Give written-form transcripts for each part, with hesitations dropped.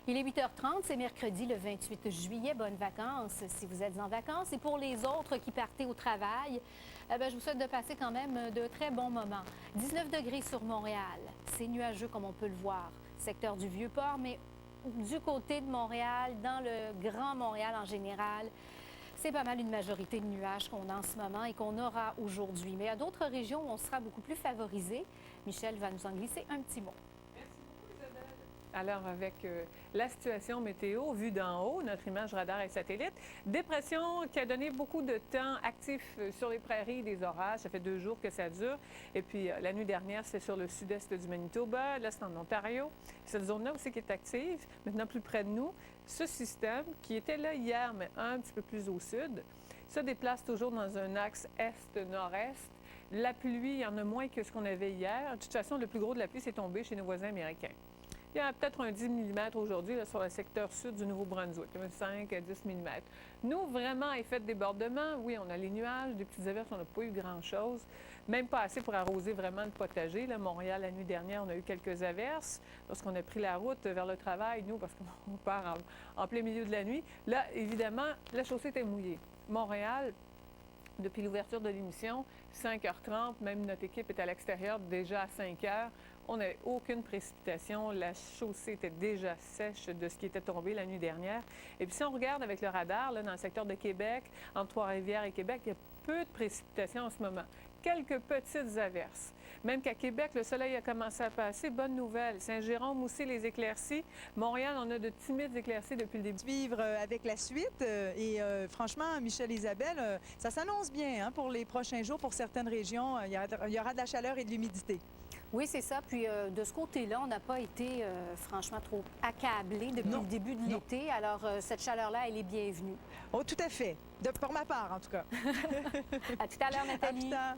Il est 8h30, c'est mercredi le 28 juillet. Bonnes vacances si vous êtes en vacances. Et pour les autres qui partez au travail, je vous souhaite de passer quand même de très bons moments. 19 degrés sur Montréal. C'est nuageux comme on peut le voir. Secteur du Vieux-Port, mais du côté de Montréal, dans le Grand Montréal en général, c'est pas mal une majorité de nuages qu'on a en ce moment et qu'on aura aujourd'hui. Mais il y a d'autres régions où on sera beaucoup plus favorisé. Michel va nous en glisser un petit mot. Alors, avec la situation météo vue d'en haut, notre image radar et satellite, dépression qui a donné beaucoup de temps actif sur les prairies, des orages. Ça fait 2 jours que ça dure. Et puis, la nuit dernière, c'est sur le sud-est du Manitoba. Là, c'est en Ontario. Cette zone-là aussi qui est active, maintenant plus près de nous. Ce système, qui était là hier, mais un petit peu plus au sud, se déplace toujours dans un axe est-nord-est. La pluie, il y en a moins que ce qu'on avait hier. De toute façon, le plus gros de la pluie s'est tombé chez nos voisins américains. Il y a peut-être un 10 mm aujourd'hui sur le secteur sud du Nouveau-Brunswick, 5 à 10 mm. Nous, vraiment, effet de débordement, oui, on a les nuages, des petites averses, on n'a pas eu grand-chose. Même pas assez pour arroser vraiment le potager. Là, Montréal, la nuit dernière, on a eu quelques averses. Lorsqu'on a pris la route vers le travail, nous, parce qu'on part en plein milieu de la nuit, là, évidemment, la chaussée était mouillée. Montréal, depuis l'ouverture de l'émission, 5h30, même notre équipe est à l'extérieur déjà à 5h. On n'avait aucune précipitation. La chaussée était déjà sèche de ce qui était tombé la nuit dernière. Et puis si on regarde avec le radar, là, dans le secteur de Québec, entre Trois-Rivières et Québec, il y a peu de précipitations en ce moment. Quelques petites averses. Même qu'à Québec, le soleil a commencé à passer. Bonne nouvelle. Saint-Jérôme aussi, les éclaircies. Montréal, on a de timides éclaircies depuis le début. Vivre avec la suite. Franchement, Michel et Isabelle, ça s'annonce bien pour les prochains jours. Pour certaines régions, il y aura de la chaleur et de l'humidité. Oui, c'est ça. Puis de ce côté-là, on n'a pas été franchement trop accablés depuis le début de l'été. Alors, cette chaleur-là, elle est bienvenue. Oh, tout à fait. Pour ma part, en tout cas. À tout à l'heure, Nathalie. À plus tard.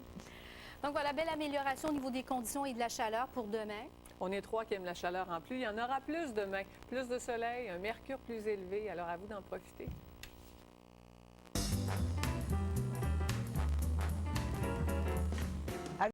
Donc voilà, belle amélioration au niveau des conditions et de la chaleur pour demain. On est 3 qui aiment la chaleur en plus. Il y en aura plus demain. Plus de soleil, un mercure plus élevé. Alors, à vous d'en profiter.